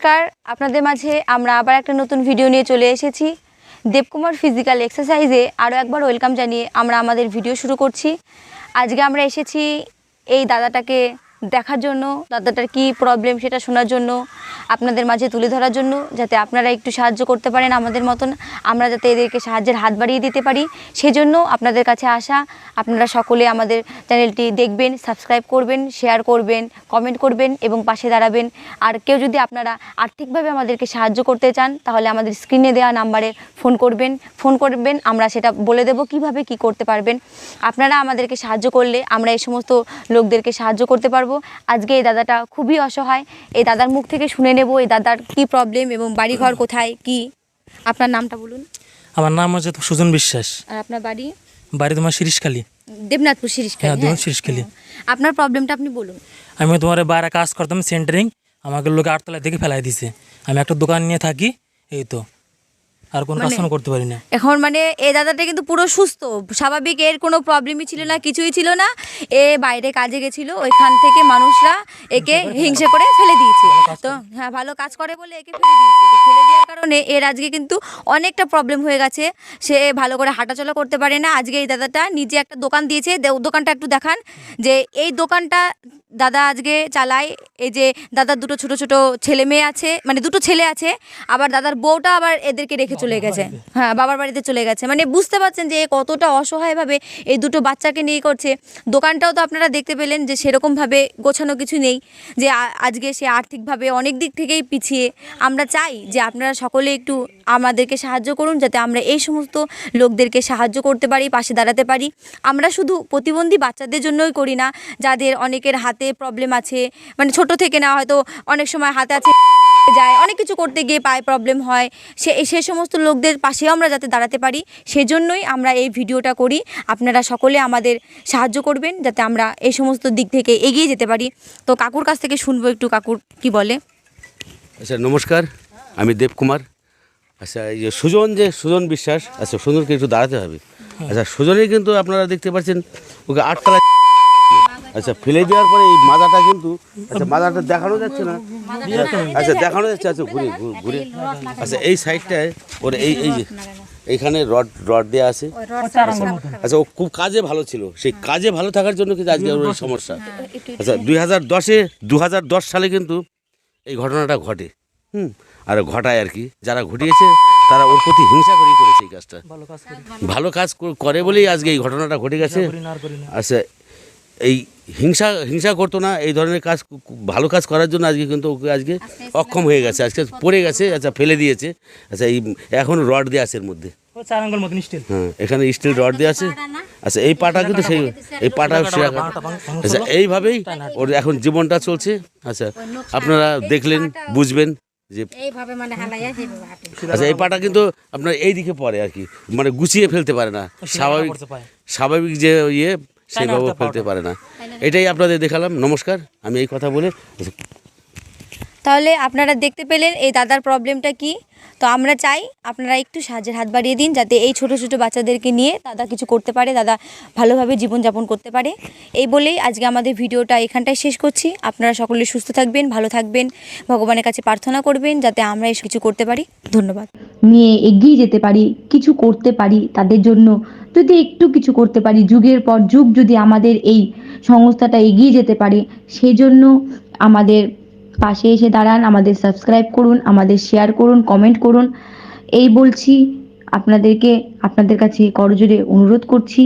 নমস্কার, আপনাদের মাঝে আমরা আবার একটা নতুন ভিডিও নিয়ে চলে এসেছি। দেবকুমার ফিজিক্যাল এক্সারসাইজে আরও একবার ওয়েলকাম জানিয়ে আমরা আমাদের ভিডিও শুরু করছি। আজকে আমরা এসেছি এই দাদাটাকে দেখার জন্য, দাদাটার কি প্রবলেম সেটা শোনার জন্য, আপনাদের মাঝে তুলে ধরার জন্য, যাতে আপনারা একটু সাহায্য করতে পারেন আমাদের মতন, আমরা যাতে এদেরকে সাহায্যের হাত বাড়িয়ে দিতে পারি, সেজন্য আপনাদের কাছে আসা। আপনারা সকলে আমাদের চ্যানেলটি দেখবেন, সাবস্ক্রাইব করবেন, শেয়ার করবেন, কমেন্ট করবেন এবং পাশে দাঁড়াবেন। আর কেউ যদি আপনারা আর্থিকভাবে আমাদেরকে সাহায্য করতে চান তাহলে আমাদের স্ক্রিনে দেওয়া নাম্বারে ফোন করবেন, আমরা সেটা বলে দেব কিভাবে কি করতে পারবেন। আপনারা আমাদেরকে সাহায্য করলে আমরা এই সমস্ত লোকদেরকে সাহায্য করতে পারবো। আজকে এই দাদাটা খুবই অসহায়, এই দাদার মুখ থেকে শুনে নেব এই দাদার কি প্রবলেম এবং বাড়িঘর কোথায় কি। আপনার নামটা বলুন। আমার নাম হচ্ছে সুজন বিশ্বাস। আর আপনার বাড়ি? বাড়ি তোমার শিরিশখালী, দেবনাথপুর শিরিশখালী। হ্যাঁ, দেবনাথ শিরিশখালী। আপনার প্রবলেমটা আপনি বলুন। আমি তোমার বাইরে কাজ করতাম সেন্টারিং, আমাকে লোকে 8 তলা থেকে ফেলাই দিছে। আমি একটা দোকান নিয়ে থাকি, এই তো, আর কোনো কাজ করতে পারি না এখন। মানে এই দাদাটা কিন্তু পুরো সুস্থ স্বাভাবিক, এর কোনো প্রবলেমই ছিল না, কিছুই ছিল না। এ বাইরে কাজে গেছিল, ওইখান থেকে মানুষরা একে হিংসে করে ফেলে দিয়েছে। তো হ্যাঁ, ভালো কাজ করে বলে একে ফেলে দিয়েছে। তো ফেলে দেওয়ার কারণে এর আজকে কিন্তু অনেকটা প্রবলেম হয়ে গেছে। সে ভালো করে হাঁটাচলা করতে পারে না। আজকে এই দাদাটা নিজে একটা দোকান দিয়েছে, দোকানটা একটু দেখান। যে এই দোকানটা দাদা আজকে চালায়। এই যে দাদার দুটো ছোট ছোট ছেলে মেয়ে আছে, মানে দুটো ছেলে আছে, আবার দাদার বউটা আবার এদেরকে রেখে চলে গেছে, হ্যাঁ, বাবার বাড়িতে চলে গেছে। মানে বুঝতে পারছেন যে কতটা অসহায়ভাবে এই দুটো বাচ্চাকে নিয়ে করছে। দোকানটাও তো আপনারা দেখতে পেলেন যে সেরকমভাবে গোছানো কিছু নেই, যে আজকে সে আর্থিকভাবে অনেক দিক থেকেই পিছিয়ে। আমরা চাই যে আপনারা সকলে একটু আমাদেরকে সাহায্য করুন, যাতে আমরা এই সমস্ত লোকদেরকে সাহায্য করতে পারি, পাশে দাঁড়াতে পারি। আমরা শুধু প্রতিবন্ধী বাচ্চাদের জন্যই করি না, যাদের অনেকের হাতে প্রবলেম আছে, মানে ছোট থেকে না, হয়তো অনেক সময় হাতে আছে যায়, অনেক কিছু করতে গিয়ে পায়ে প্রবলেম হয়, সে সমস্ত লোকদের পাশেও আমরা যাতে দাঁড়াতে পারি, সেজন্যই আমরা এই ভিডিওটা করি। আপনারা সকলে আমাদের সাহায্য করবেন যাতে আমরা এই সমস্ত দিক থেকে এগিয়ে যেতে পারি। তো কাকুর কাছ থেকে শুনবো একটু, কাকুর কি বলে। আচ্ছা, নমস্কার, আমি দেবকুমার। আচ্ছা, এই যে সুজন বিশ্বাস, আচ্ছা, সুজনকে একটু দাঁড়াতে হবে। আচ্ছা, সুজনই কিন্তু আপনারা দেখতে পাচ্ছেন ওকে 8 তলা আচ্ছা ফেলে দেওয়ার পরে এই মাজাটা কিন্তু, আচ্ছা, মাজাটা দেখানো যাচ্ছে না, আচ্ছা দেখানো যাচ্ছে, আচ্ছা ঘুরে আচ্ছা এই সাইডটায় ওর এই যে এইখানে রড দেওয়া আছে। আচ্ছা, ও খুব কাজে ভালো ছিল, সেই কাজে ভালো থাকার জন্য কিন্তু আজকে ওর এই সমস্যা। আচ্ছা, 2010 সালে কিন্তু এই ঘটনাটা ঘটে, আর ঘটায় আর কি। যারা ঘটিয়েছে তারা ওর প্রতি হিংসা করেই করেছে এই কাজটা। ভালো কাজ করে বলেই আজকে এই ঘটনাটা ঘটে গেছে। আচ্ছা, এই হিংসা করতো না, এই ধরনের কাজ, ভালো কাজ করার জন্য আজকে কিন্তু ওকে আজকে অক্ষম হয়ে গেছে, আজকে পড়ে গেছে। আচ্ছা, ফেলে দিয়েছে। আচ্ছা, এই এখন রড দেওয়া আছে এর মধ্যে, হ্যাঁ, এখানে স্টিল রড দেওয়া আছে। আচ্ছা, এই পাটা কিন্তু সেই এই পাটা, আচ্ছা, এইভাবেই ওর এখন জীবনটা চলছে। আচ্ছা, আপনারা দেখলেন, বুঝবেন যে আচ্ছা এই পাটা কিন্তু আপনার এই দিকে পড়ে আর কি, মানে গুছিয়ে ফেলতে পারে না, স্বাভাবিক যে ইয়ে সেভাবে ফেলতে পারে না। এটাই আপনাদের দেখালাম। নমস্কার, আমি এই কথা বলে। তাহলে আপনারা দেখতে পেলেন এই দাদার প্রবলেমটা কি। তো আমরা চাই আপনারা একটু সাহায্যের হাত বাড়িয়ে দিন, যাতে এই ছোট ছোট বাচ্চাদেরকে নিয়ে দাদা কিছু করতে পারে, দাদা ভালোভাবে জীবনযাপন করতে পারে। এই বলেই আজকে আমাদের ভিডিওটা এখানটায় শেষ করছি। আপনারা সকলে সুস্থ থাকবেন, ভালো থাকবেন, ভগবানের কাছে প্রার্থনা করবেন যাতে আমরা এসব কিছু করতে পারি। ধন্যবাদ। নিয়ে এগিয়ে যেতে পারি, কিছু করতে পারি, তাদের জন্য যদি একটু কিছু করতে পারি, যুগের পর যুগ যদি আমাদের এই সংস্থাটা এগিয়ে যেতে পারে, সেজন্য আমাদের পাশে এসে দাঁড়ান, আমাদের সাবস্ক্রাইব করুন, আমাদের শেয়ার করুন, কমেন্ট করুন। এই বলছি, আপনাদের কাছে করজোড়ে অনুরোধ করছি।